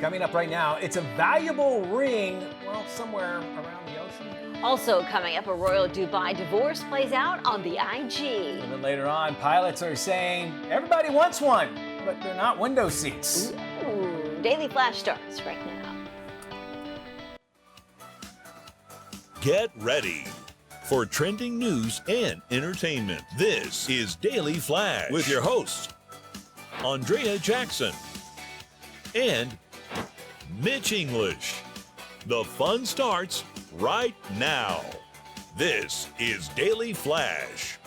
Coming up right now, it's a valuable ring, well, somewhere around the ocean. Also coming up, a royal Dubai divorce plays out on the IG. And then later on, pilots are saying everybody wants one, but they're not window seats. Ooh, Daily Flash starts right now. Get ready for trending news and entertainment. This is Daily Flash with your hosts, Andrea Jackson and Mitch English. The fun starts right now. This is Daily Flash.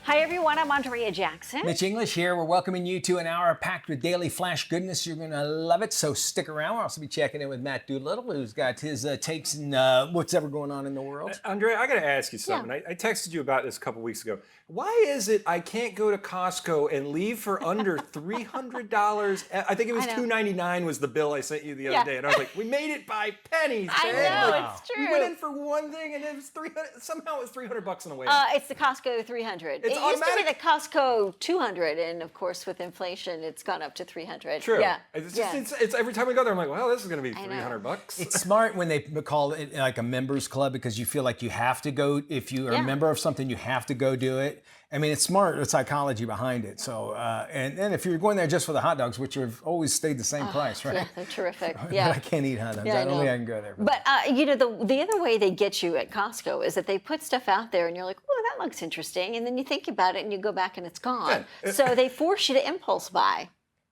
Hi everyone, I'm Andrea Jackson. Mitch English here. We're welcoming you to an hour packed with Daily Flash goodness. You're going to love it, so stick around. We'll also be checking in with Matt Doolittle, who's got his takes and what's ever going on in the world. Andrea, I got to ask you something. Yeah. I texted you about this a couple weeks ago. Why is it I can't go to Costco and leave for under $300? I think it was $2.99 was the bill I sent you the other day, and I was like, we made it by pennies. I man. know, Like, it's true. We went in for one thing, and it was somehow it was $300 on the way. It's the Costco 300. It's It used to be automatic. the Costco 200, and of course, with inflation, it's gone up to 300. True. Yeah. It's just it's every time we go there, I'm like, well, this is going to be I know. $300. It's smart when they call it like a members club because you feel like you have to go. If you are a member of something, you have to go do it. I mean, it's smart. The psychology behind it. So, and if you're going there just for the hot dogs, which have always stayed the same price, right? Yeah, they're terrific. But Yeah. I can't eat hot dogs. Yeah, I I don't think know. I can go there. But you know, the other way they get you at Costco is that they put stuff out there, and you're like, "Oh, that looks interesting," and then you think about it, and you go back, and it's gone. Yeah. So they force you to impulse buy.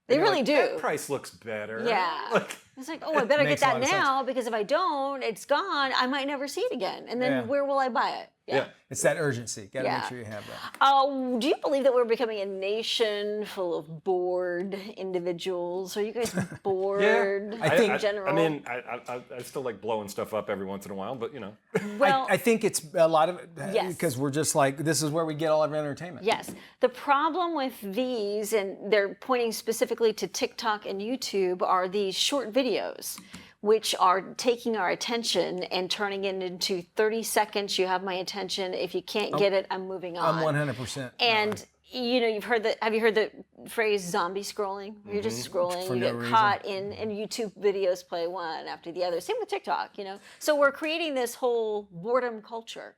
They You're really like, do. That price looks better. Yeah. Like, It's like, oh, I better get makes a lot that of sense. now because if I don't, it's gone. I might never see it again, and then Yeah. where will I buy it? yeah. It's that urgency. Got to Yeah. make sure you have that. Do you believe that we're becoming a nation full of bored individuals? Are you guys bored I think- in general? I mean, I still like blowing stuff up every once in a while, but you know. well, I think it's a lot of Yes. because we're just like, this is where we get all of our entertainment. yes. The problem with these, and they're pointing specifically to TikTok and YouTube, are these short videos, which are taking our attention and turning it into 30 seconds. You have my attention. If you can't get it, I'm moving on. I'm 100%. And you know, have you heard the phrase zombie scrolling? You're just scrolling, For you no get reason. caught in, and YouTube videos play one after the other. Same with TikTok, you know. So we're creating this whole boredom culture.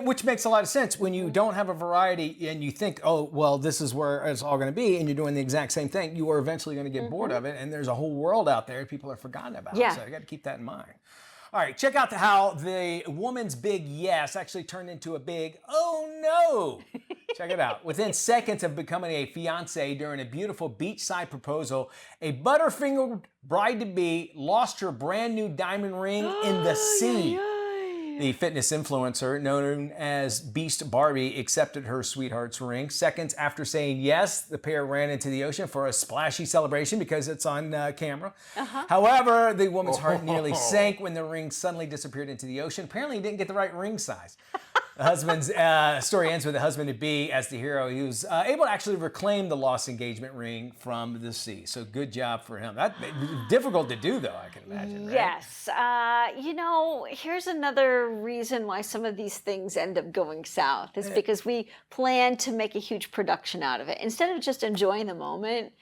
Which makes a lot of sense when you don't have a variety and you think, oh, well, this is where it's all going to be, and you're doing the exact same thing. You are eventually going to get bored of it, and there's a whole world out there people are forgotten about. Yeah. So you got to keep that in mind. All right, check out how the woman's big yes actually turned into a big oh no. Check it out. Within seconds of becoming a fiance during a beautiful beachside proposal, a Butterfinger bride-to-be lost her brand new diamond ring in the sea. The fitness influencer, known as Beast Barbie, accepted her sweetheart's ring. Seconds after saying yes, the pair ran into the ocean for a splashy celebration because it's on camera. However, the woman's heart nearly sank when the ring suddenly disappeared into the ocean. Apparently, he didn't get the right ring size. The husband's story ends with the husband-to-be as the hero. He was able to actually reclaim the lost engagement ring from the sea. So good job for him. That's difficult to do, though, I can imagine, right? Yes. You know, here's another reason why some of these things end up going south is because we plan to make a huge production out of it. Instead of just enjoying the moment,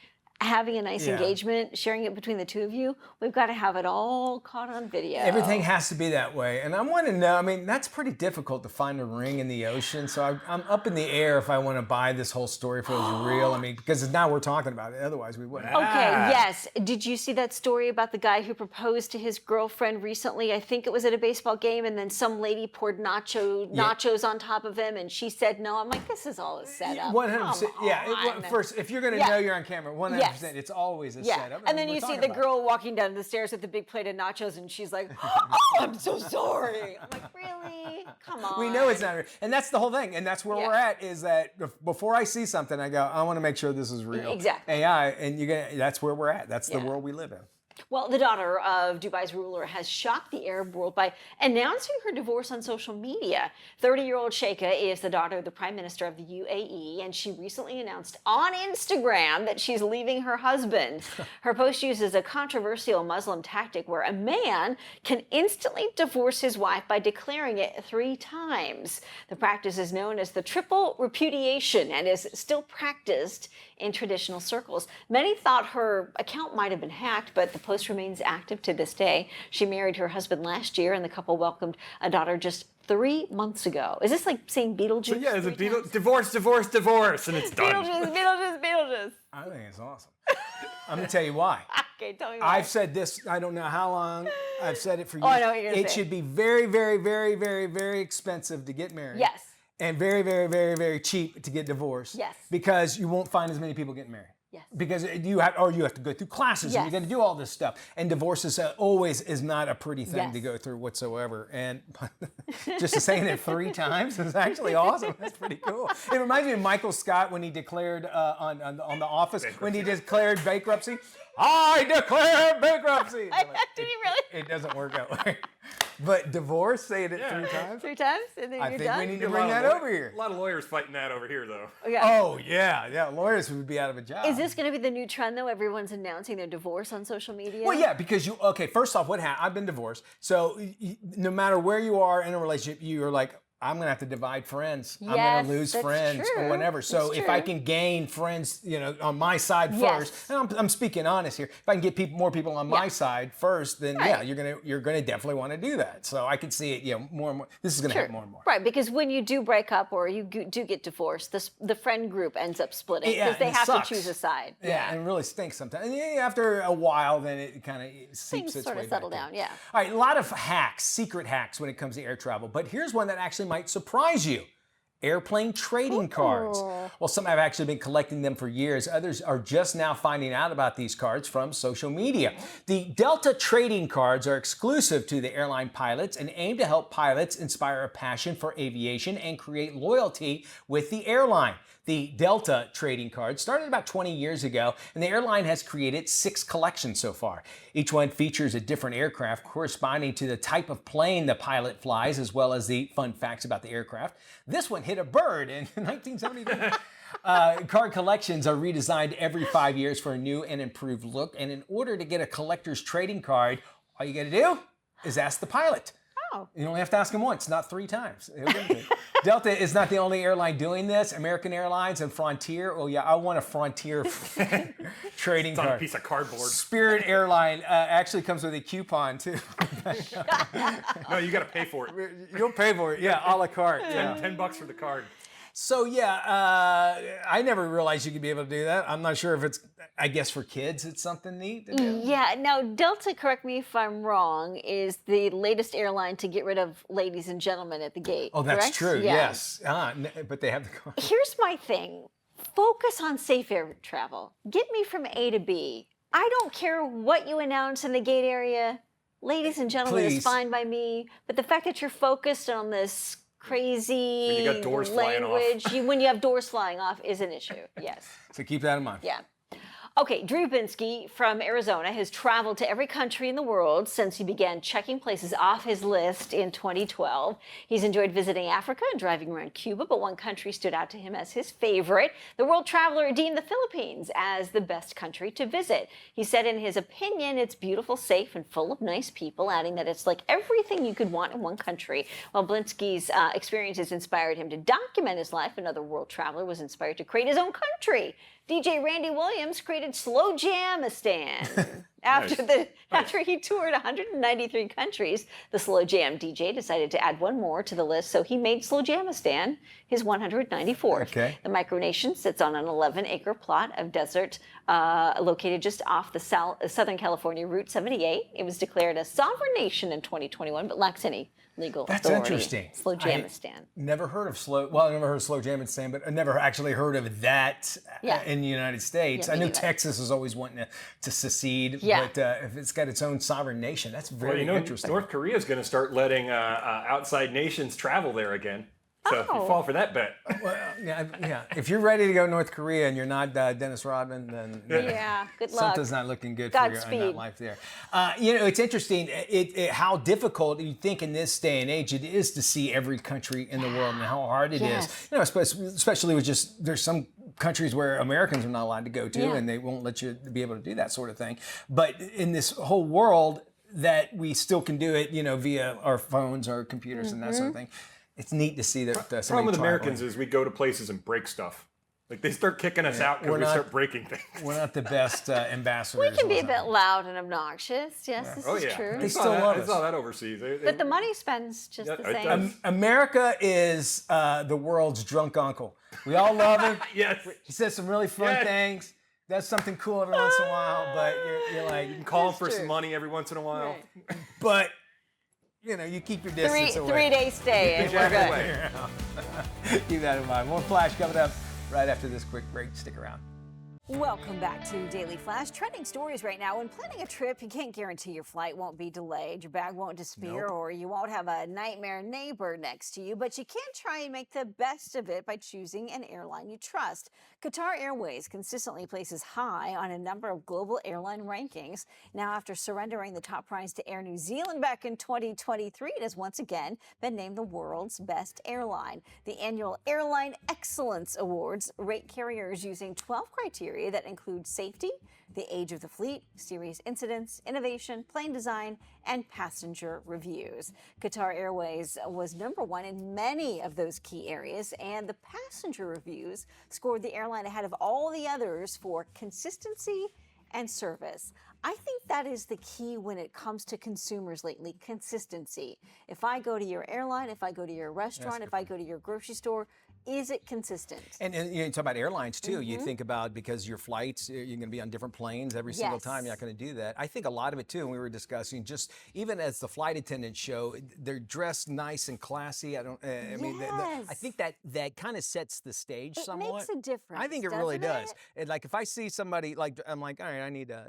having a nice engagement, sharing it between the two of you, we've got to have it all caught on video. Everything has to be that way. And I want to know, I mean, that's pretty difficult to find a ring in the ocean. So I'm up in the air if I want to buy this whole story if it was real. I mean, because now we're talking about it. Otherwise, we wouldn't. Okay, yes. Did you see that story about the guy who proposed to his girlfriend recently? I think it was at a baseball game, and then some lady poured nachos on top of him, and she said no. I'm like, this is all a setup. 100%. Come Yeah. on. First, if you're going to Yeah. know you're on camera, 100%, Yes. it's always a Yeah, setup. and then we're you see talking the about girl walking down the stairs with the big plate of nachos, and she's like, "Oh, I'm so sorry." I'm like, "Really? Come on." We know it's not real. And that's the whole thing. And that's where Yeah. we're at is that before I see something, I go, I want to make sure this is real. Exactly. AI, and that's where we're at. That's the Yeah. world we live in. Well, the daughter of Dubai's ruler has shocked the Arab world by announcing her divorce on social media. 30-year-old Sheikha is the daughter of the Prime Minister of the UAE, and she recently announced on Instagram that she's leaving her husband. Her post uses a controversial Muslim tactic where a man can instantly divorce his wife by declaring it 3 times. The practice is known as the triple repudiation and is still practiced in traditional circles. Many thought her account might have been hacked, but the post remains active to this day. She married her husband last year, and the couple welcomed a daughter just 3 months ago. Is this like saying Beetlejuice? So yeah, it's a divorce, and it's done. Beetlejuice. I think it's awesome. I'm going to tell you why. Okay, tell me why. I've said this, I don't know how long, I've said it for years. I know what you're gonna It say. should be very, very, very, very, very expensive to get married. Yes. And very, very, very, very cheap to get divorced. Yes. Because you won't find as many people getting married. Yes. Because you have to go through classes and Yes. you got to do all this stuff. And divorce is always is not a pretty thing Yes. to go through whatsoever. And just saying it 3 times is actually awesome. That's pretty cool. It reminds me of Michael Scott when he declared on The Office, when he declared bankruptcy. I declare bankruptcy. Did he really? It doesn't work out. But divorce, saying it 3 times. 3 times? And then I you're think done? we need to bring that over here. A lot of lawyers fighting that over here, though. Okay. Oh, yeah. Lawyers would be out of a job. Is this going to be the new trend, though? Everyone's announcing their divorce on social media? Well, yeah, because first off, I've been divorced. So no matter where you are in a relationship, you're like, I'm going to have to divide friends. I'm going Yes, to lose that's friends or true. whatever. So That's if I true. can gain friends, on my side Yes. first, and I'm speaking honest here, if I can get more people on my side first, then Right. yeah, you're gonna definitely want to do that. So I can see it, more and more. This is going to happen more and more. Right, because when you do break up or you do get divorced, the friend group ends up splitting Yeah, because they and it have sucks. to choose a side. Yeah, and it really stinks sometimes. And after a while, then it kind of seeps Things its sort way of settle back down, in. yeah. All right, a lot of secret hacks when it comes to air travel. But here's one that actually might surprise you. Airplane trading cards. Well, some have actually been collecting them for years. Others are just now finding out about these cards from social media. The Delta trading cards are exclusive to the airline pilots and aim to help pilots inspire a passion for aviation and create loyalty with the airline. The Delta trading card started about 20 years ago, and the airline has created 6 collections so far. Each one features a different aircraft corresponding to the type of plane the pilot flies, as well as the fun facts about the aircraft. This one hit a bird in 1973. Card collections are redesigned every 5 years for a new and improved look, and in order to get a collector's trading card, all you got to do is ask the pilot. Oh. You only have to ask him once, not 3 times. Delta is not the only airline doing this. American Airlines and Frontier. Oh yeah, I want a Frontier trading It's on a card. piece of cardboard. Spirit Airline actually comes with a coupon too. No, you got to pay for it. You'll pay for it, yeah, a la carte. Yeah. $10 for the card. So yeah, I never realized you could be able to do that. I'm not sure if it's, I guess for kids, it's something neat to do. Yeah, now Delta, correct me if I'm wrong, is the latest airline to get rid of ladies and gentlemen at the gate. Oh, that's correct? true. Yeah. Yes, but they have the card. Here's my thing. Focus on safe air travel. Get me from A to B. I don't care what you announce in the gate area. Ladies and gentlemen Please. is fine by me. But the fact that you're focused on this crazy When you got doors flying off. language, when you have doors flying off, is an issue. Yes. So keep that in mind. Yeah. Okay, Drew Binsky from Arizona has traveled to every country in the world since he began checking places off his list in 2012. He's enjoyed visiting Africa and driving around Cuba, but one country stood out to him as his favorite. The world traveler deemed the Philippines as the best country to visit. He said in his opinion, it's beautiful, safe, and full of nice people, adding that it's like everything you could want in one country. While Binsky's experiences inspired him to document his life, another world traveler was inspired to create his own country. DJ Randy Williams created Slow Jamistan. After he toured 193 countries, the Slow Jam DJ decided to add one more to the list, so he made Slow Jamistan his 194th. Okay. The micronation sits on an 11-acre plot of desert located just off the Southern California Route 78. It was declared a sovereign nation in 2021, but lacks any legal That's authority. interesting. Slow Jamistan. I never heard of I never heard of Slow Jamistan, but I never actually heard of that in the United States. Yeah, I me knew neither. Texas is always wanting to secede, Yeah. but if it's got its own sovereign nation, that's very Well, interesting. North Korea is going to start letting outside nations travel there again. So if you fall for that bet. Well, yeah. If you're ready to go to North Korea and you're not Dennis Rodman, then Yeah, good luck. something's not looking good for your Godspeed. life there. It's interesting how difficult you think in this day and age it is to see every country in the world and how hard it is. Especially with there's some countries where Americans are not allowed to go to and they won't let you be able to do that sort of thing. But in this whole world that we still can do it, via our phones, our computers, and that sort of thing. It's neat to see that. The problem with Americans is we go to places and break stuff. Like they start kicking us out because we start breaking things. We're not the best ambassadors. We can be a bit loud and obnoxious. Yes, this is true. They still love us. I saw that overseas. But the money spends just the same. America is the world's drunk uncle. We all love him. Yes. He says some really fun things. Does something cool every once in a while, but you're like, you can call him for some money every once in a while. Right. But you keep your distance away. 3-day stay and we're good. Keep that in mind. More Flash coming up right after this quick break. Stick around. Welcome back to Daily Flash. Trending stories right now. When planning a trip, you can't guarantee your flight won't be delayed, your bag won't disappear, or you won't have a nightmare neighbor next to you, but you can try and make the best of it by choosing an airline you trust. Qatar Airways consistently places high on a number of global airline rankings. Now, after surrendering the top prize to Air New Zealand back in 2023, it has once again been named the world's best airline. The annual Airline Excellence Awards rate carriers using 12 criteria that include safety, the age of the fleet, serious incidents, innovation, plane design, and passenger reviews. Qatar Airways was #1 in many of those key areas, and the passenger reviews scored the airline ahead of all the others for consistency and service. I think that is the key when it comes to consumers lately, consistency. If I go to your airline, if I go to your restaurant, if I go to your grocery store, is it consistent? And you talk about airlines too. You think about, because your flights, you're going to be on different planes every single time. You're not going to do that. I think a lot of it too, and we were discussing, just even as the flight attendants show, they're dressed nice and classy. I think that kind of sets the stage somewhat. It makes a difference. I think it really does. And like if I see somebody, like I'm like, all right, I need to,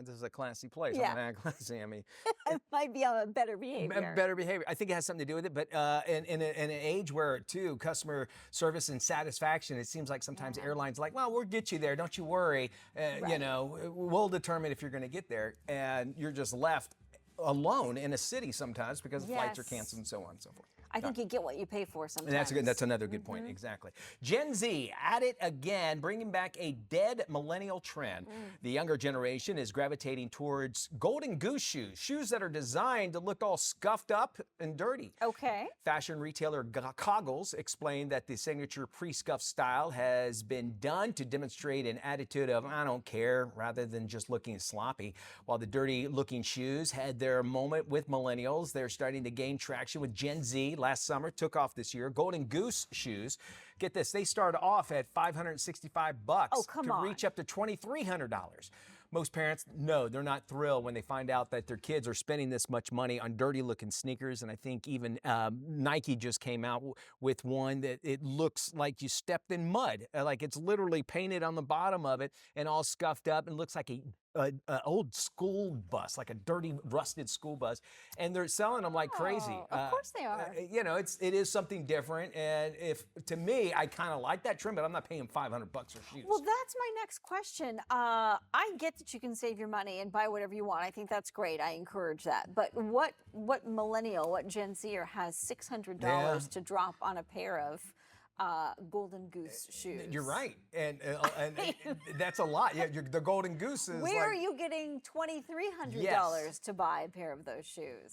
this is a classy place. I'm going to act classy. I mean, it might be on better behavior. Better behavior. I think it has something to do with it. But in an age where too customer service and satisfaction, it seems like sometimes airlines like, well, we'll get you there, don't you worry. We'll determine if you're going to get there, and you're just left alone in a city sometimes because flights are canceled and so on and so forth. I think you get what you pay for sometimes. And that's another good point. Exactly. Gen Z at it again, bringing back a dead millennial trend. The younger generation is gravitating towards golden goose shoes that are designed to look all scuffed up and dirty. Okay. Fashion retailer Coggles explained that the signature pre-scuffed style has been done to demonstrate an attitude of I don't care rather than just looking sloppy. While the dirty looking shoes had their moment with millennials, they're starting to gain traction with Gen Z. Last summer, took off this year. Golden Goose shoes, get this, they start off at $565 to reach up to $2,300. Most parents, no, they're not thrilled when they find out that their kids are spending this much money on dirty-looking sneakers. And I think even Nike just came out with one that it looks like you stepped in mud. Like it's literally painted on the bottom of it and all scuffed up and looks like an old school bus, like a dirty, rusted school bus. And they're selling them like crazy. Of course they are. It is something different. And to me, I kind of like that trend, but I'm not paying $500 for shoes. Well, that's my next question. I get that you can save your money and buy whatever you want. I think that's great. I encourage that. But what millennial, what Gen Zer has $600 to drop on a pair of Golden Goose shoes? You're right, and that's a lot. Yeah, the Golden Goose is. Where are you getting $2,300 to buy a pair of those shoes?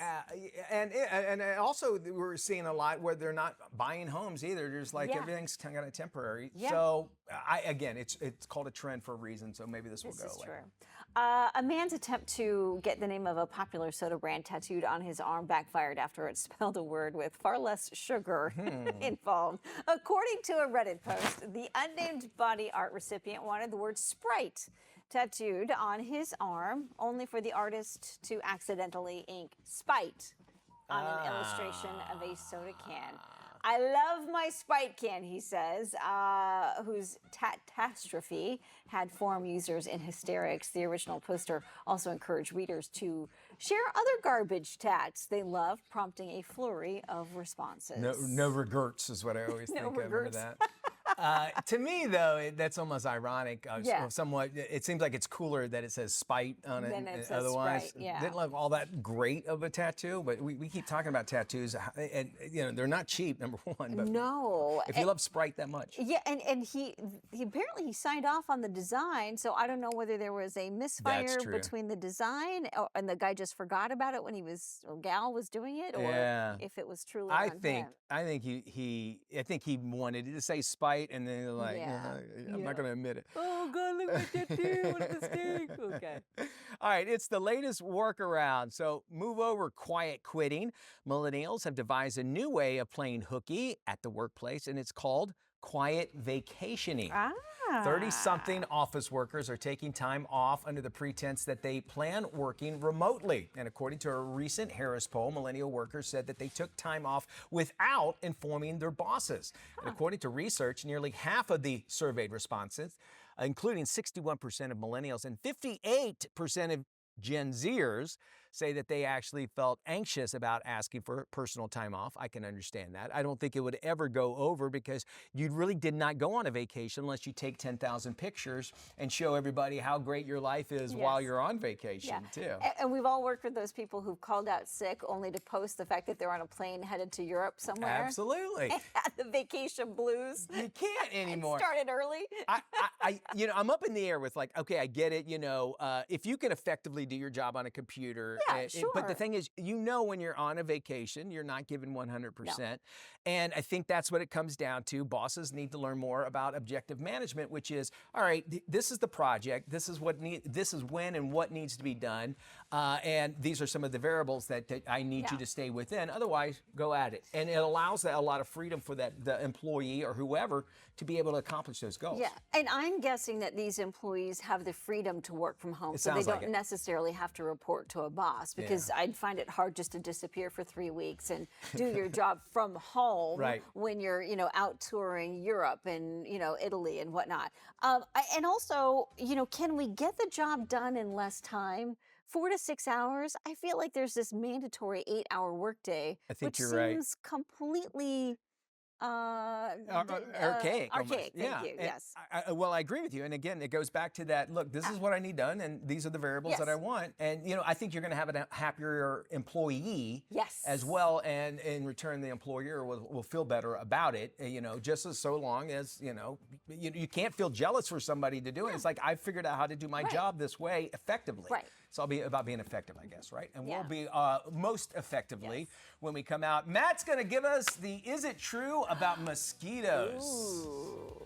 And also we're seeing a lot where they're not buying homes either. There's like everything's kind of temporary. Yeah. So it's called a trend for a reason. So maybe this will go away. This is true. A man's attempt to get the name of a popular soda brand tattooed on his arm backfired after it spelled a word with far less sugar involved. According to a Reddit post, the unnamed body art recipient wanted the word Sprite tattooed on his arm, only for the artist to accidentally ink Spite on an illustration of a soda can. I love my Sprite can, he says, whose catastrophe had forum users in hysterics. The original poster also encouraged readers to share other garbage tats they love, prompting a flurry of responses. No regrets is what I always think of. Remember regrets. that? To me, though, that's almost ironic. Yeah. Somewhat. It seems like it's cooler that it says spite on it. Than it says otherwise, Sprite, yeah. didn't look all that great of a tattoo. But we keep talking about tattoos, and they're not cheap. Number one. But No. if you love Sprite that much. Yeah, and he apparently he signed off on the design, so I don't know whether there was a misfire true. between the design and the guy just forgot about it when or gal was doing it, or Yeah. if it was truly I on think him. he wanted it to say spite, and then like, Yeah. I'm not going to admit it. Oh God, look at that tattoo! What a mistake. Okay. All right, it's the latest workaround. So move over quiet quitting. Millennials have devised a new way of playing hooky at the workplace, and it's called quiet vacationing. 30-something office workers are taking time off under the pretense that they plan working remotely. And according to a recent Harris poll, millennial workers said that they took time off without informing their bosses. And according to research, nearly half of the surveyed responses, including 61% of millennials and 58% of Gen Zers, say that they actually felt anxious about asking for personal time off. I can understand that. I don't think it would ever go over because you really did not go on a vacation unless you take 10,000 pictures and show everybody how great your life is while you're on vacation, too. And we've all worked with those people who've called out sick only to post the fact that they're on a plane headed to Europe somewhere. Absolutely. The vacation blues. You can't anymore. Started early. I'm up in the air with like, okay, I get it. If you can effectively do your job on a computer. Sure. But the thing is, when you're on a vacation, you're not given 100%. And I think that's what it comes down to. Bosses need to learn more about objective management, which is, all right, this is the project. This is when and what needs to be done. And these are some of the variables that I need you to stay within. Otherwise, go at it. And it allows a lot of freedom for the employee or whoever to be able to accomplish those goals. Yeah, and I'm guessing that these employees have the freedom to work from home, so they sounds like don't it. necessarily have to report to a boss, because I'd find it hard just to disappear for 3 weeks and do your job from home when you're, out touring Europe and, Italy and whatnot. And also, can we get the job done in less time? 4 to 6 hours? I feel like there's this mandatory 8-hour workday, I think which you're right. seems completely archaic. almost. Archaic, thank you, And yes. I agree with you. And again, it goes back to that, look, this is what I need done, and these are the variables that I want. And, I think you're going to have a happier employee as well. And in return, the employer will feel better about it, just as so long as, you can't feel jealous for somebody to do it. It's like, I figured out how to do my job this way effectively. Right. It's all about being effective, I guess, right? And we'll be most effectively when we come out. Matt's going to give us the Is It True about mosquitoes. Ooh.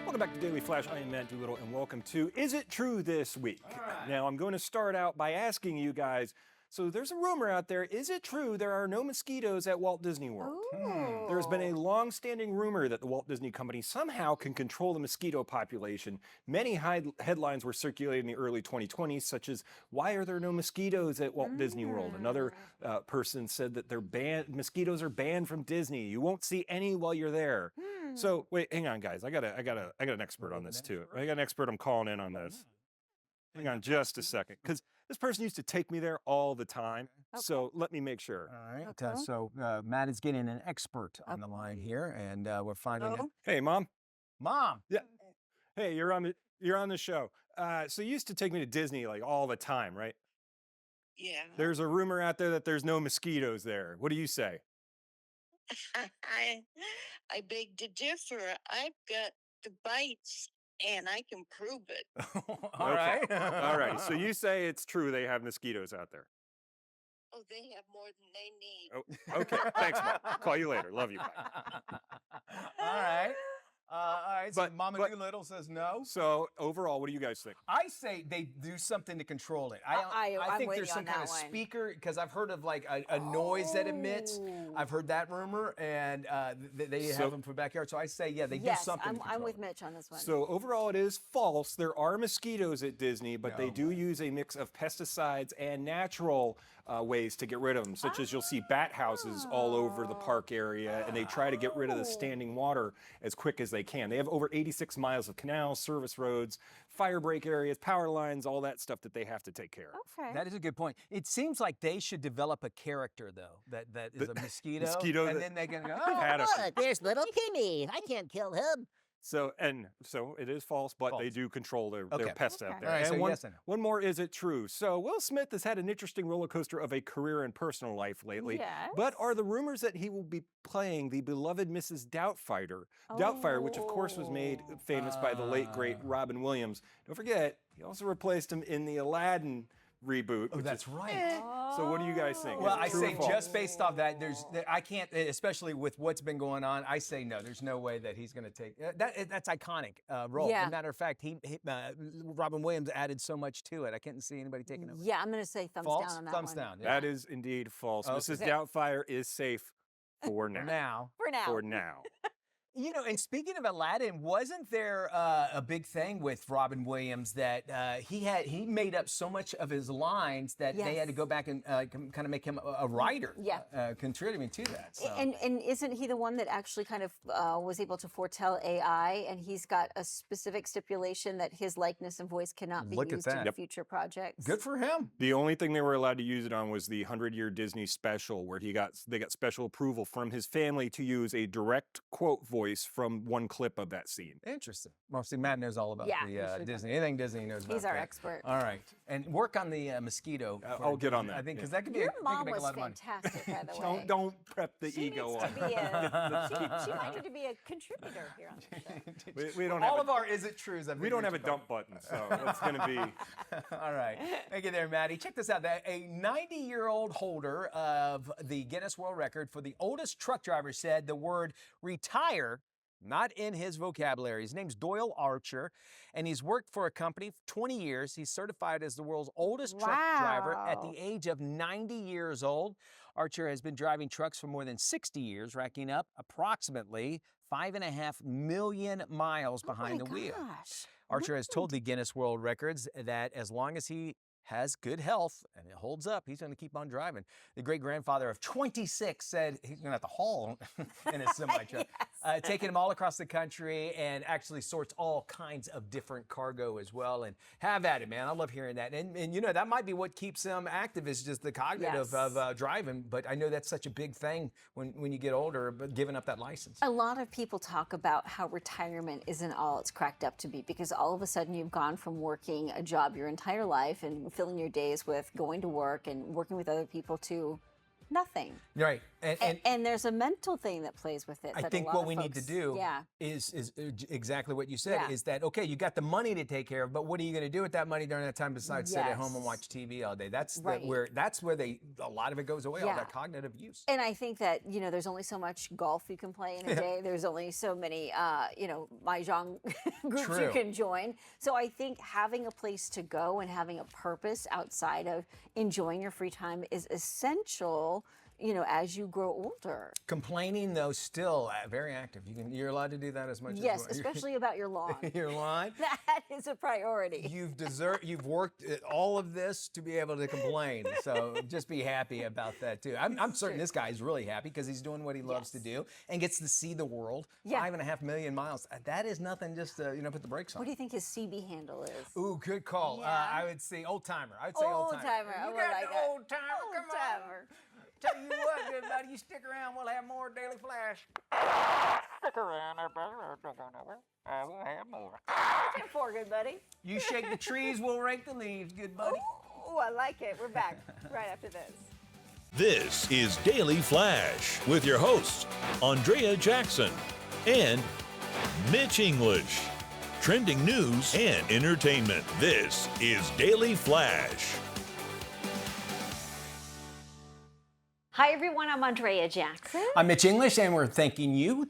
Welcome back to Daily Flash. I am Matt Doolittle, and welcome to Is It True This Week. Now, I'm going to start out by asking you guys, so there's a rumor out there, is it true there are no mosquitoes at Walt Disney World? There's been a long-standing rumor that the Walt Disney Company somehow can control the mosquito population. Many headlines were circulated in the early 2020s, such as, why are there no mosquitoes at Walt Disney World? Another person said that mosquitoes are banned from Disney. You won't see any while you're there. So wait, hang on, guys. I got an expert on this too. I got an expert. I'm calling in on this. Hang on just a second, because this person used to take me there all the time. So let me make sure. All right. So Matt is getting an expert on the line here, and we're finding out. Hey, Mom. Mom. Yeah. Hey, you're on the show. So you used to take me to Disney like all the time, right? Yeah. There's a rumor out there that there's no mosquitoes there. What do you say? I beg to differ. I've got the bites and I can prove it. All right. All right. So you say it's true they have mosquitoes out there. Oh, they have more than they need. Oh, okay. Thanks, Mom. Call you later. Love you. Bye. All right. All right, so But- Mama but- Doolittle says no. So overall, what do you guys think? I say they do something to control it. I'm think with there's you some on kind that of one. speaker because I've heard of like a noise that emits. I've heard that rumor, and they So- have them for backyard. So I say, yeah, they do Yes, something. to I'm control with it. Mitch on this one. So overall, it is false. There are mosquitoes at Disney, but they do use a mix of pesticides and natural ways to get rid of them, such as you'll see bat houses all over the park area, and they try to get rid of the standing water as quick as they can. They have over 86 miles of canals, service roads, fire break areas, power lines, all that stuff that they have to take care of. Okay. That is a good point. It seems like they should develop a character though that is a mosquito, Mosquito and that- then they can go. Had a- Look, there's little Timmy. I can't kill him. So it is false, but they do control their Okay. pests out Okay. there. All right, and so one, yes and no. one more, is it true? So Will Smith has had an interesting roller coaster of a career and personal life lately. Yes. But are the rumors that he will be playing the beloved Mrs. Doubtfire, which of course was made famous by the late great Robin Williams. Don't forget, he also replaced him in the Aladdin reboot. Oh, which that's is- right. So what do you guys think? Well, Is it I true say or false? just based off that, I can't, especially with what's been going on. I say no. There's no way that he's going to take that's iconic role. Yeah. As a matter of fact, Robin Williams added so much to it. I can't see anybody taking it. Yeah, I'm going to say thumbs False? down on that Thumbs one. down. Yeah. That is indeed false. Okay. Mrs. Doubtfire is safe for now. Now. For now. For now. You know, and speaking of Aladdin, wasn't there a big thing with Robin Williams that he made up so much of his lines that they had to go back and kind of make him a writer, contributing to that. So. And isn't he the one that actually kind of was able to foretell AI? And he's got a specific stipulation that his likeness and voice cannot be Look at used in that. future projects. Good for him. The only thing they were allowed to use it on was the 100-year Disney special, where they got special approval from his family to use a direct quote voice from one clip of that scene. Interesting. Well, see, Matt knows all about Yeah, the Disney. Anything Disney he knows about. He's our that. expert. All right, and work on the mosquito. I'll get on that. I think because yeah. that could be. Your they could mom make a was lot of money. fantastic, by the way. Don't prep the She ego needs on to her. be a, she might need to be a contributor here on the show. We don't All have of our is it trues. we don't have a dump button, so it's going to be. All right. Thank you there, Maddie. Check this out. A 90-year-old holder of the Guinness World Record for the oldest truck driver said the word retire not in his vocabulary. His name's Doyle Archer, and he's worked for a company for 20 years. He's certified as the world's oldest truck driver at the age of 90 years old. Archer has been driving trucks for more than 60 years, racking up approximately 5.5 million miles behind the wheel. Archer has told the Guinness World Records that as long as he has good health and it holds up, he's going to keep on driving. The great-grandfather of 26 said he's going to have to haul in his semi-truck, taking him all across the country, and actually sorts all kinds of different cargo as well. And have at it, man. I love hearing that. And you know, that might be what keeps him active, is just the cognitive of driving. But I know that's such a big thing when you get older, but giving up that license. A lot of people talk about how retirement isn't all it's cracked up to be, because all of a sudden you've gone from working a job your entire life and filling your days with going to work and working with other people to nothing. Right. And there's a mental thing that plays with it. I that a think lot what of we need to folks- do is exactly what you said, is that, okay, you got the money to take care of, but what are you going to do with that money during that time besides sit at home and watch TV all day? That's where a lot of it goes away, all that cognitive use. And I think that, you know, there's only so much golf you can play in a day. There's only so many, you know, mahjong groups you can join. So I think having a place to go and having a purpose outside of enjoying your free time is essential, you know, as you grow older. Complaining, though, still very active. You're allowed to do that as much as you want. Yes, especially about your lawn. Your lawn. That is a priority. You've worked at all of this to be able to complain. So just be happy about that too. I'm certain this guy is really happy because he's doing what he loves to do and gets to see the world. 5.5 million miles. That is nothing just to put the brakes on. What do you think his CB handle is? Ooh, good call. Yeah. I would say old timer. I would say Old timer. You I got like the that. old timer. Come on. Tell you what, good buddy, you stick around. We'll have more Daily Flash. Stick around, everybody. I will have more. What's it for, good buddy? You shake the trees, we'll rake the leaves, good buddy. Oh, I like it. We're back right after this. This is Daily Flash with your hosts, Andrea Jackson and Mitch English. Trending news and entertainment. This is Daily Flash. Hi everyone, I'm Andrea Jackson. I'm Mitch English, and we're thanking you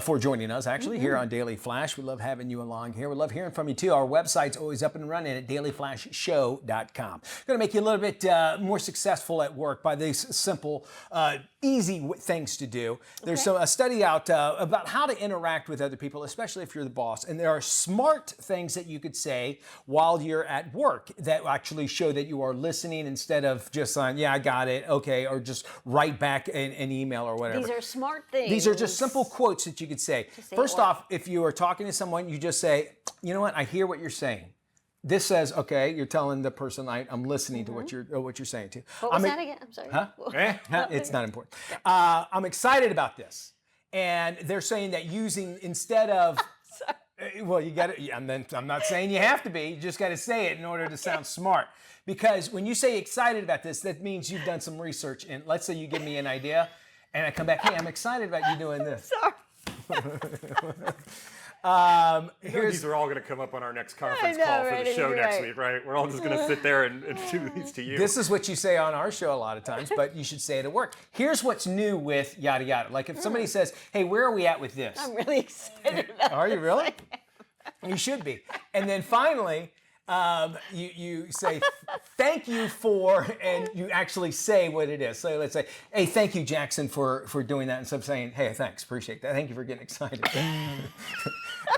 for joining us actually here on Daily Flash. We love having you along here. We love hearing from you too. Our website's always up and running at dailyflashshow.com. Going to make you a little bit more successful at work by these simple, easy things to do. There's a study out about how to interact with other people, especially if you're the boss. And there are smart things that you could say while you're at work that actually show that you are listening instead of just on, yeah, I got it, okay, or just write back an email or whatever. These are smart things. These are just simple quotes that you could say. First off, if you are talking to someone, you just say, you know what, I hear what you're saying. This says, okay, you're telling the person I'm listening to what you're saying to. What was that again? I'm sorry. Huh? It's not important. I'm excited about this. And they're saying that using instead of well, you got to, and then I'm not saying you have to be, you just got to say it in order to sound smart. Because when you say excited about this, that means you've done some research. And let's say you give me an idea and I come back, hey, I'm excited about you doing this. Sorry. These are all going to come up on our next conference call for the show next week, right? We're all just going to sit there and do these to you. This is what you say on our show a lot of times, but you should say it at work. Here's what's new with yada yada. Like if somebody says, hey, where are we at with this? I'm really excited about Are you really? You should be. And then finally, you say, thank you for, and you actually say what it is. So let's say, hey, thank you, Jackson, for doing that. Instead of saying, hey, thanks, appreciate that. Thank you for getting excited.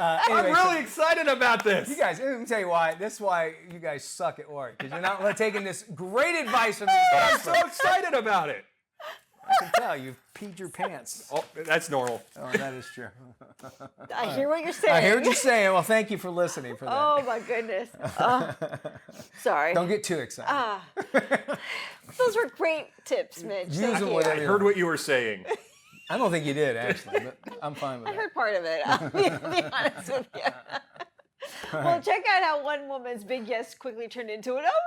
I'm really excited about this. You guys, let me tell you why. This is why you guys suck at work, because you're not taking this great advice from these guys. I'm so excited about it. I can tell you've peed your pants. Oh, that's normal. Oh, that is true. I hear what you're saying. I hear what you're saying. Well, thank you for listening for that. Oh my goodness. Sorry. Don't get too excited. Those were great tips, Mitch. Thank you. I heard what you were saying. I don't think you did, actually, but I'm fine with I that. heard part of it. I'll be honest with you. Well, check out how one woman's big yes quickly turned into an oh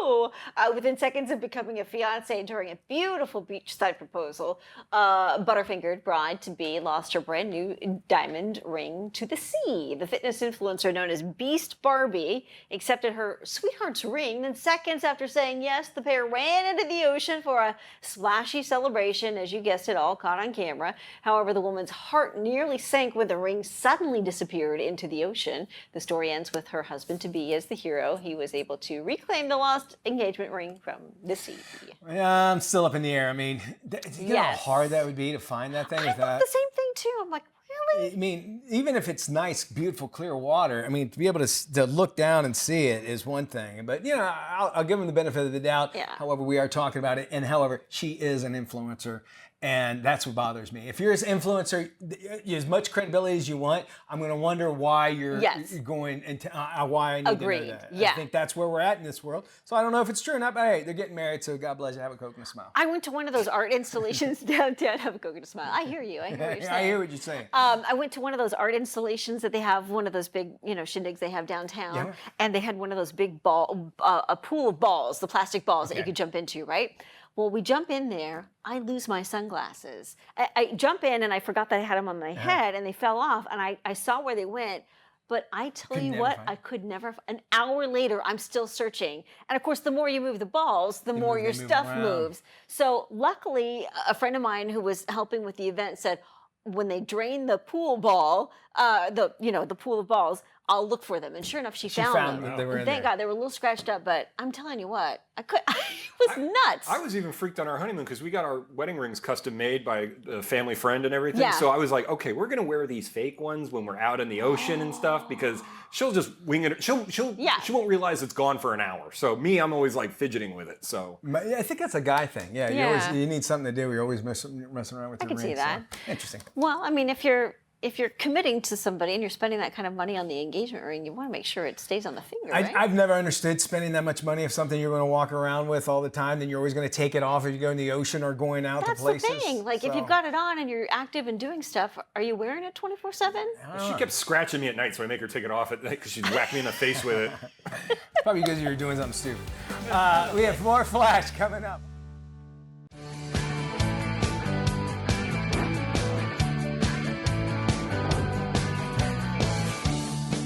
no! Within seconds of becoming a fiance during a beautiful beachside proposal, butterfingered bride-to-be lost her brand new diamond ring to the sea. The fitness influencer known as Beast Barbie accepted her sweetheart's ring. Then seconds after saying yes, the pair ran into the ocean for a splashy celebration, as you guessed it, all caught on camera. However, the woman's heart nearly sank when the ring suddenly disappeared into the ocean. The story ends with her husband-to-be as the hero. He was able to reclaim the lost engagement ring from the sea. Yeah, I'm still up in the air. I mean, you know how hard that would be to find that thing? I thought the same thing too. I'm like, really? I mean, even if it's nice, beautiful, clear water, I mean, to be able to look down and see it is one thing. But, you know, I'll give them the benefit of the doubt. Yeah. However, we are talking about it. And however, she is an influencer. And that's what bothers me. If you're an influencer, as much credibility as you want, I'm going to wonder why you're going into why I need to know that. Yeah. I think that's where we're at in this world. So I don't know if it's true or not, but hey, they're getting married, so God bless you. Have a Coke and a smile. I went to one of those art installations downtown. Have a Coke and a smile. I hear you. I hear what you're saying. I hear what you're saying. I went to one of those art installations that they have, one of those big, shindigs they have downtown, and they had one of those big a pool of balls, the plastic balls that you could jump into, right? Well, we jump in there. I lose my sunglasses. I jump in and I forgot that I had them on my head, and they fell off. And I saw where they went. But I tell you what, I could never. An hour later, I'm still searching. And of course, the more you move the balls, the more your stuff moves. So luckily, a friend of mine who was helping with the event said, when they drain the pool ball, the pool of balls, I'll look for them. And sure enough, she found them. They were in Thank there. God, they were a little scratched up, but I'm telling you what, it was nuts. I was even freaked on our honeymoon because we got our wedding rings custom made by a family friend and everything. Yeah. So I was like, okay, we're gonna wear these fake ones when we're out in the ocean and stuff because she'll just wing it. She won't realize it's gone for an hour. So me, I'm always like fidgeting with it. So I think that's a guy thing. Yeah. You need something to do. You're always messing around with your rings. I can see that. So, interesting. Well, I mean, if you're committing to somebody and you're spending that kind of money on the engagement ring, you want to make sure it stays on the finger, right? I've never understood spending that much money of something you're going to walk around with all the time, then you're always going to take it off if you go in the ocean or going out to places. That's the thing. Like, if you've got it on and you're active and doing stuff, are you wearing it 24/7? She kept scratching me at night, so I make her take it off at night because she'd whack me in the face with it. Probably because you were doing something stupid. We have more Flash coming up.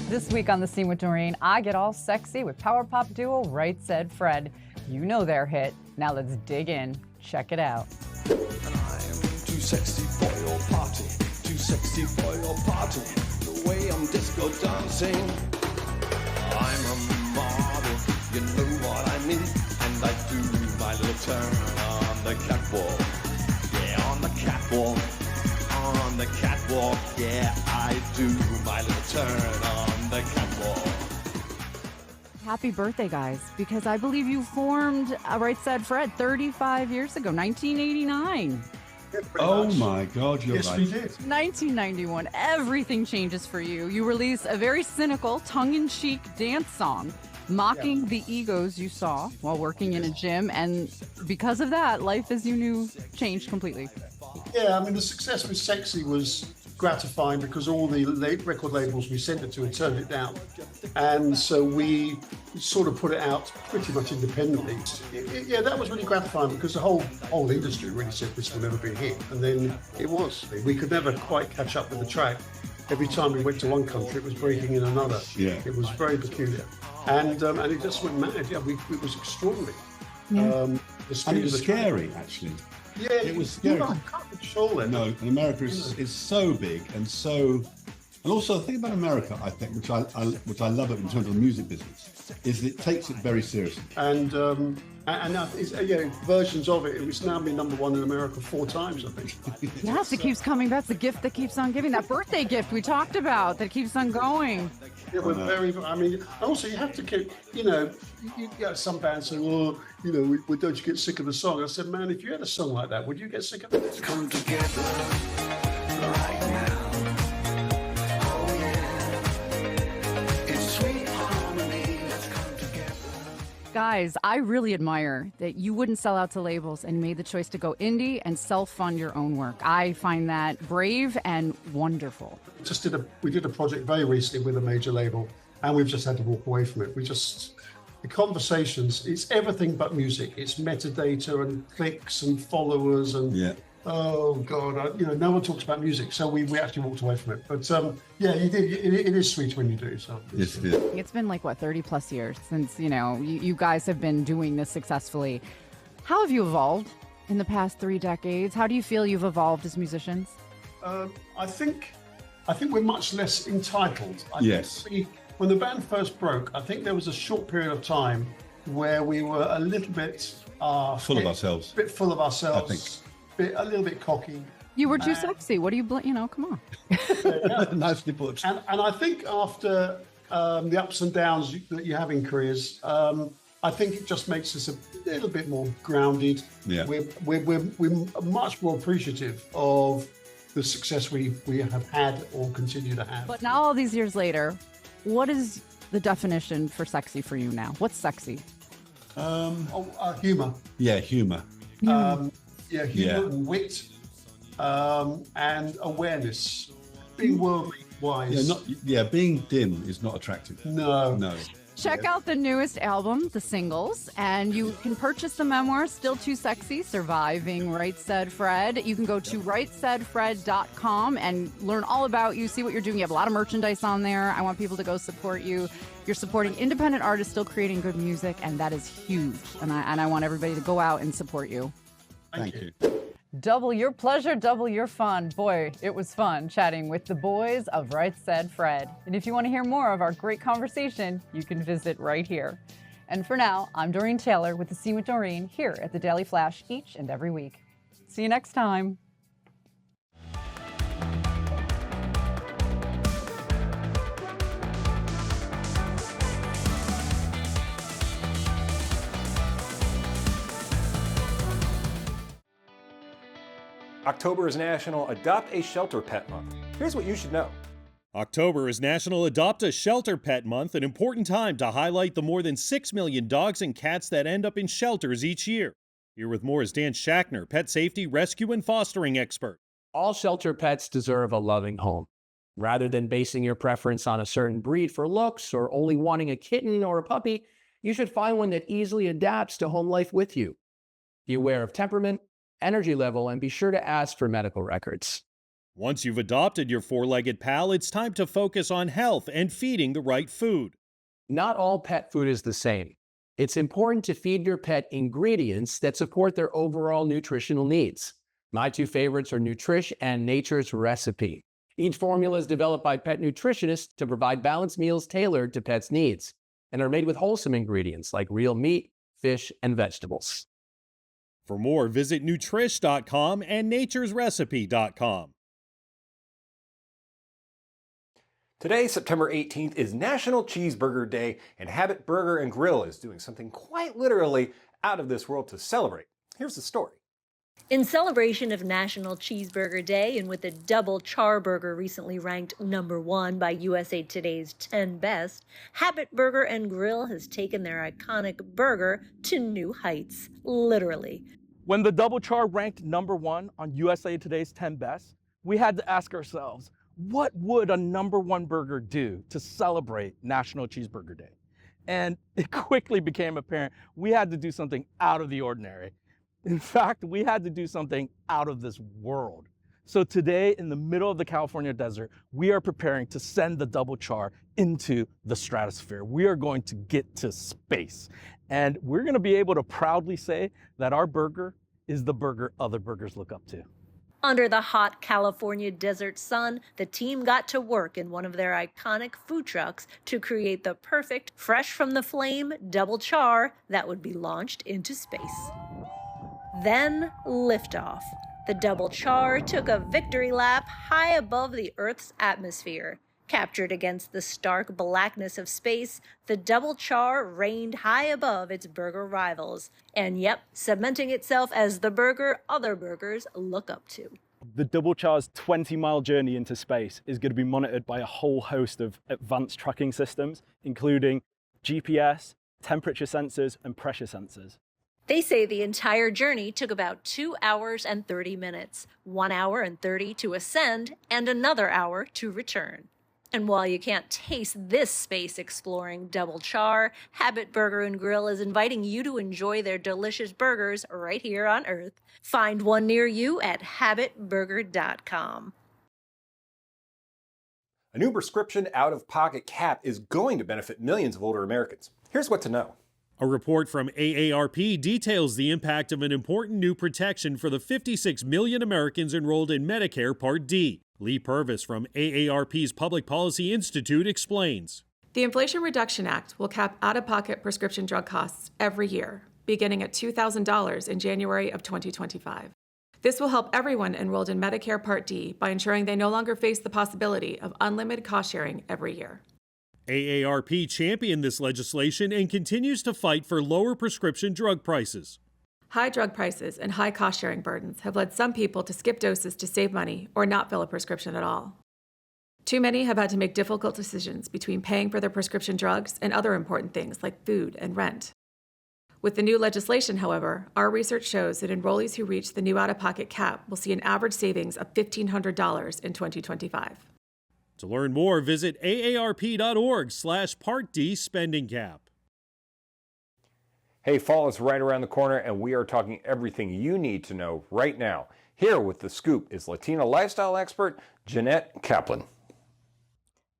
This week on The Scene with Doreen, I get all sexy with power pop duo Right Said Fred. You know their hit. Now let's dig in. Check it out. I'm too sexy for your party, too sexy for your party. The way I'm disco dancing, I'm a model, you know what I mean. And I do my little turn on the catwalk, yeah, on the catwalk, on the catwalk, yeah, I do my little turn on the catwalk. Happy birthday, guys, because I believe you formed Right Said Fred 35 years ago, 1989. Oh my God, you're right. Yes, we did. 1991, everything changes for you. You release a very cynical, tongue-in-cheek dance song, mocking the egos you saw while working in a gym, and because of that, life as you knew changed completely. Yeah, I mean, the success with Sexy was gratifying because all the record labels we sent it to had turned it down. And so we sort of put it out pretty much independently. Yeah, that was really gratifying because the whole industry really said this will never be a hit. And then it was. We could never quite catch up with the track. Every time we went to one country, it was breaking in another. Yeah. It was very peculiar. And it just went mad. Yeah, it was extraordinary. Yeah. The speed And it of was the track. scary, actually. Yeah, It was scary. I can't control it. No, and America is so big and so. And also, the thing about America, I think, which I love it in terms of the music business, is that it takes it very seriously. And now it's, versions of it. It's now been #1 in America 4 times, I think. Yes, it keeps coming. That's the gift that keeps on giving. That birthday gift we talked about that keeps on going. Yeah, we're very. I mean, also you have to keep. You get some bands saying, "Oh, don't you get sick of the song?" I said, "Man, if you had a song like that, would you get sick of it?" Come together right now. Oh yeah, it's sweet harmony. Let's come together. Guys, I really admire that you wouldn't sell out to labels and made the choice to go indie and self-fund your own work. I find that brave and wonderful. We did a project very recently with a major label, and we've just had to walk away from it. The conversations, it's everything but music. It's metadata and clicks and followers and oh God, no one talks about music, so we actually walked away from it. But yeah, you did. It is sweet when you do. So It's been like 30 plus years since you guys have been doing this successfully. How have you evolved in the past 3 decades? How do you feel you've evolved as musicians? I think we're much less entitled. When the band first broke, I think there was a short period of time where we were a little bit full of ourselves. A bit full of ourselves. I think. A little bit cocky. You were too sexy. What do you, come on. Nicely put. And I think after the ups and downs that you have in careers, I think it just makes us a little bit more grounded. Yeah. We're much more appreciative of the success we have had or continue to have. But now all these years later, what is the definition for sexy for you now? What's sexy? Humor. Yeah, humor. Humor and wit, and awareness. Being worldly wise. Being dim is not attractive. No. Check out the newest album, The Singles, and you can purchase the memoir, Still Too Sexy, Surviving Right Said Fred. You can go to rightsaidfred.com and learn all about you, see what you're doing. You have a lot of merchandise on there. I want people to go support you. You're supporting independent artists still creating good music, and that is huge. And I want everybody to go out and support you. Thank you. Double your pleasure, double your fun. Boy, it was fun chatting with the boys of Right Said Fred. And if you want to hear more of our great conversation, you can visit right here. And for now, I'm Doreen Taylor with The Scene with Doreen here at the Daily Flash each and every week. See you next time. October is National Adopt a Shelter Pet Month. Here's what you should know. October is National Adopt a Shelter Pet Month, an important time to highlight the more than 6 million dogs and cats that end up in shelters each year. Here with more is Dan Schachner, pet safety, rescue, and fostering expert. All shelter pets deserve a loving home. Rather than basing your preference on a certain breed for looks or only wanting a kitten or a puppy, you should find one that easily adapts to home life with you. Be aware of temperament, energy level, and be sure to ask for medical records. Once you've adopted your four-legged pal, it's time to focus on health and feeding the right food. Not all pet food is the same. It's important to feed your pet ingredients that support their overall nutritional needs. My two favorites are Nutrish and Nature's Recipe. Each formula is developed by pet nutritionists to provide balanced meals tailored to pets' needs and are made with wholesome ingredients like real meat, fish, and vegetables. For more, visit Nutrish.com and naturesrecipe.com. Today, September 18th, is National Cheeseburger Day, and Habit Burger and Grill is doing something quite literally out of this world to celebrate. Here's the story. In celebration of National Cheeseburger Day, and with the double char burger recently ranked #1 by USA Today's 10 Best, Habit Burger and Grill has taken their iconic burger to new heights, literally. When the double char ranked #1 on USA Today's 10 Best, we had to ask ourselves, what would a #1 burger do to celebrate National Cheeseburger Day? And it quickly became apparent we had to do something out of the ordinary. In fact, we had to do something out of this world. So today, in the middle of the California desert, we are preparing to send the double char into the stratosphere. We are going to get to space. And we're going to be able to proudly say that our burger is the burger other burgers look up to. Under the hot California desert sun, the team got to work in one of their iconic food trucks to create the perfect, fresh from the flame double char that would be launched into space. Then liftoff. The double char took a victory lap high above the Earth's atmosphere. Captured against the stark blackness of space, the double char reigned high above its burger rivals. And yep, cementing itself as the burger other burgers look up to. The double char's 20-mile journey into space is going to be monitored by a whole host of advanced tracking systems, including GPS, temperature sensors, and pressure sensors. They say the entire journey took about 2 hours and 30 minutes, 1 hour and 30 to ascend, and another hour to return. And while you can't taste this space-exploring double char, Habit Burger and Grill is inviting you to enjoy their delicious burgers right here on Earth. Find one near you at habitburger.com. A new prescription out-of-pocket cap is going to benefit millions of older Americans. Here's what to know. A report from AARP details the impact of an important new protection for the 56 million Americans enrolled in Medicare Part D. Lee Purvis from AARP's Public Policy Institute explains. The Inflation Reduction Act will cap out-of-pocket prescription drug costs every year, beginning at $2,000 in January of 2025. This will help everyone enrolled in Medicare Part D by ensuring they no longer face the possibility of unlimited cost sharing every year. AARP championed this legislation and continues to fight for lower prescription drug prices. High drug prices and high cost-sharing burdens have led some people to skip doses to save money or not fill a prescription at all. Too many have had to make difficult decisions between paying for their prescription drugs and other important things like food and rent. With the new legislation, however, our research shows that enrollees who reach the new out-of-pocket cap will see an average savings of $1,500 in 2025. To learn more, visit aarp.org/Part D spending cap. Hey, fall is right around the corner, and we are talking everything you need to know right now. Here with the scoop is Latina lifestyle expert Jeanette Kaplan.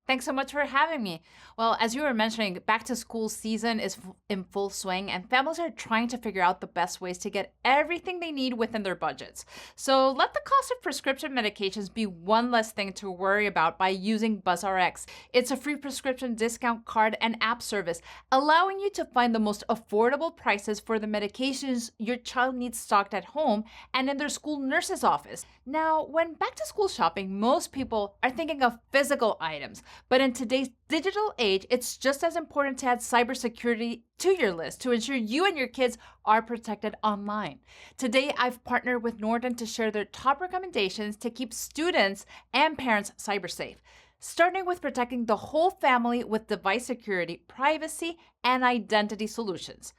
Thanks so much for having me. Well, as you were mentioning, back to school season is in full swing and families are trying to figure out the best ways to get everything they need within their budgets. So let the cost of prescription medications be one less thing to worry about by using BuzzRx. It's a free prescription discount card and app service, allowing you to find the most affordable prices for the medications your child needs stocked at home and in their school nurse's office. Now, when back to school shopping, most people are thinking of physical items. But in today's digital age, it's just as important to add cybersecurity to your list to ensure you and your kids are protected online. Today, I've partnered with Norton to share their top recommendations to keep students and parents cyber safe, starting with protecting the whole family with device security, privacy, and identity solutions.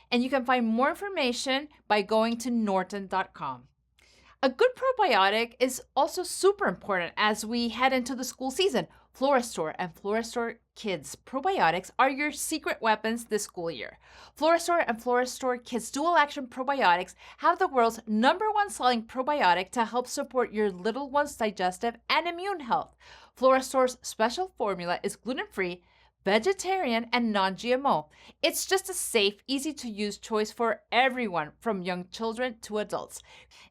And you can find more information by going to norton.com. A good probiotic is also super important as we head into the school season. Floristore and Floristore Kids probiotics are your secret weapons this school year. Floristore and Floristore Kids Dual Action Probiotics have the world's #1 selling probiotic to help support your little one's digestive and immune health. Floristore's special formula is gluten-free, vegetarian, and non-GMO. It's just a safe, easy-to-use choice for everyone, from young children to adults.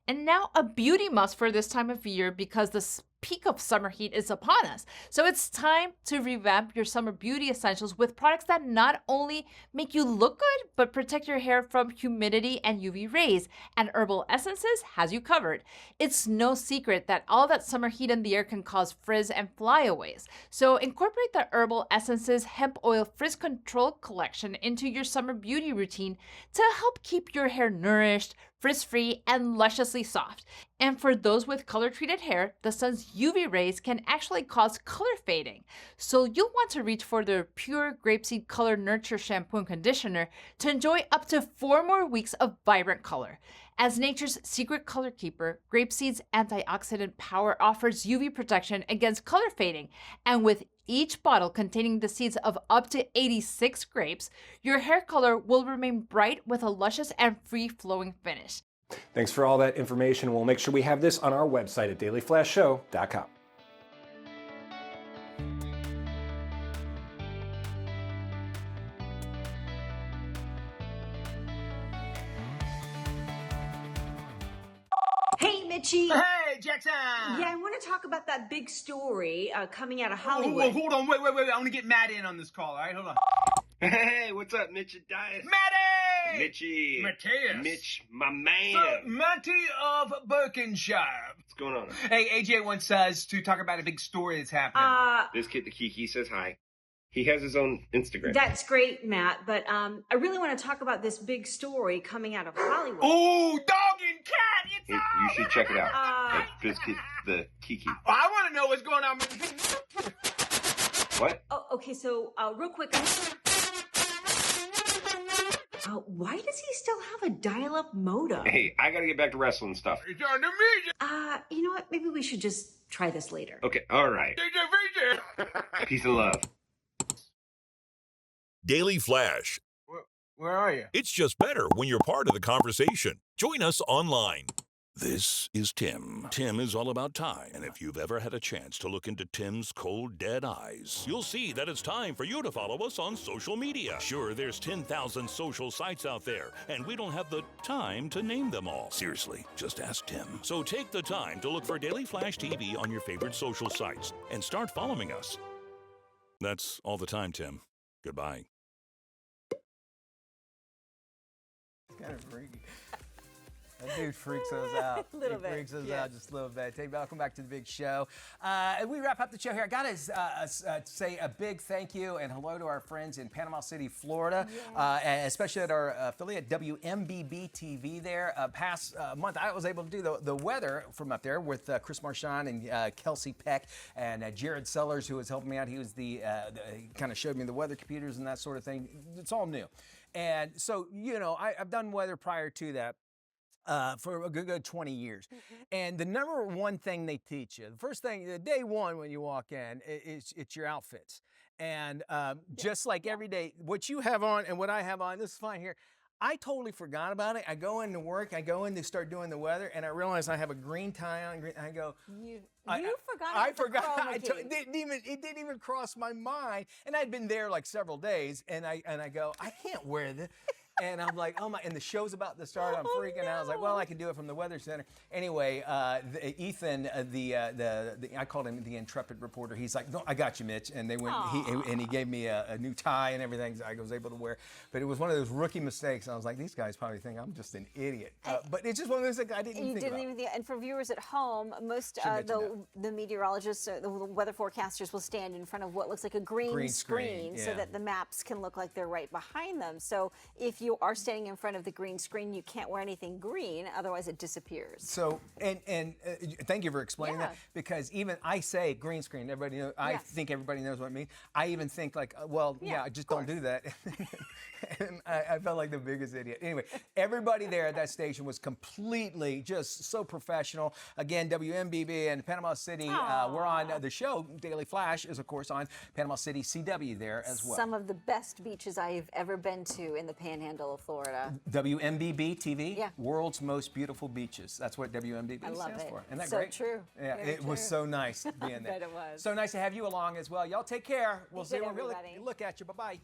And now a beauty must for this time of year because the peak of summer heat is upon us. So it's time to revamp your summer beauty essentials with products that not only make you look good, but protect your hair from humidity and UV rays. And Herbal Essences has you covered. It's no secret that all that summer heat in the air can cause frizz and flyaways. So incorporate the Herbal Essences Hemp Oil Frizz Control Collection into your summer beauty routine to help keep your hair nourished, frizz-free, and lusciously soft. And for those with color-treated hair, the sun's UV rays can actually cause color fading. So you'll want to reach for the Pure Grapeseed Color Nurture Shampoo and Conditioner to enjoy up to 4 more weeks of vibrant color. As nature's secret color keeper, Grapeseed's antioxidant power offers UV protection against color fading. And with each bottle containing the seeds of up to 86 grapes, your hair color will remain bright with a luscious and free-flowing finish. Thanks for all that information. We'll make sure we have this on our website at dailyflashshow.com. Hey, Mitchie. Hey, Jackson. Yeah, I want to talk about that big story coming out of Oh, Hollywood. hold on. Wait. I want to get Matt in on this call, all right? Hold on. Hey, what's up, Mitch and Dias? Matty! Mitchie. Mateus. Mitch, my man. So, Matty of Birkenshire. What's going on? Hey, AJ wants us to talk about a big story that's happening. This kid, the Kiki, says hi. He has his own Instagram. That's great, Matt, but I really want to talk about this big story coming out of Hollywood. Ooh, dog and cat, it's Hey, you should check it out. This kid, the Kiki. I want to know what's going on. What? Oh, okay, so real quick. Why does he still have a dial-up modem? Hey, I gotta get back to wrestling stuff. It's on the music. You know what? Maybe we should just try this later. Okay, all right. Peace and love. Daily Flash. Where are you? It's just better when you're part of the conversation. Join us online. This is Tim. Tim is all about time, and if you've ever had a chance to look into Tim's cold, dead eyes, you'll see that it's time for you to follow us on social media. Sure, there's 10,000 social sites out there, and we don't have the time to name them all. Seriously, just ask Tim. So take the time to look for Daily Flash TV on your favorite social sites, and start following us. That's all the time, Tim. Goodbye. Kind of freaky. That dude freaks us out. A little He bit, freaks us yeah. out just a little bit. Hey, welcome back to the big show. We wrap up the show here. I got to say a big thank you and hello to our friends in Panama City, Florida, and especially at our affiliate WMBB TV there. Past month, I was able to do the weather from up there with Chris Marchand and Kelsey Peck and Jared Sellers, who was helping me out. He was he kind of showed me the weather computers and that sort of thing. It's all new. And so, I've done weather prior to that. For a good 20 years. And the number one thing they teach you, the first thing, the day one when you walk in, it's your outfits. And just like every day, what you have on and what I have on, this is fine here. I totally forgot about it. I go into work, I go in to start doing the weather, and I realize I have a green tie on. I go, You I forgot. I about the forgot. chroma key. It didn't even cross my mind. And I'd been there like several days, and I go, I can't wear this. And I'm like, oh my, and the show's about to start. I'm freaking out. I was like, well, I can do it from the Weather Center. Anyway, Ethan, I called him the intrepid reporter. He's like, no, I got you, Mitch. And they went, he gave me a new tie and everything so I was able to wear. But it was one of those rookie mistakes. I was like, these guys probably think I'm just an idiot. But it's just one of those things I didn't even think about. And for viewers at home, most the meteorologists, the weather forecasters will stand in front of what looks like a green screen so that the maps can look like they're right behind them. So if you are standing in front of the green screen, you can't wear anything green, otherwise it disappears. So, and thank you for explaining that, because even I say green screen, everybody knows, I think everybody knows what it means. I even think like, just don't do that. And I felt like the biggest idiot. Anyway, everybody there at that station was completely just so professional. Again, WMBB and Panama City, we're on the show. Daily Flash is, of course, on Panama City CW there as well. Some of the best beaches I've ever been to in the Panhandle panhandle of Florida. WMBB TV, Yeah. World's Most Beautiful Beaches. That's what WMBB I love stands it. for. Isn't that So great? true. Yeah, Very it was true. so nice being there. I bet it was. So nice to have you along as well. Y'all take care. We'll Be see good, when we everybody. look at you. Bye-bye.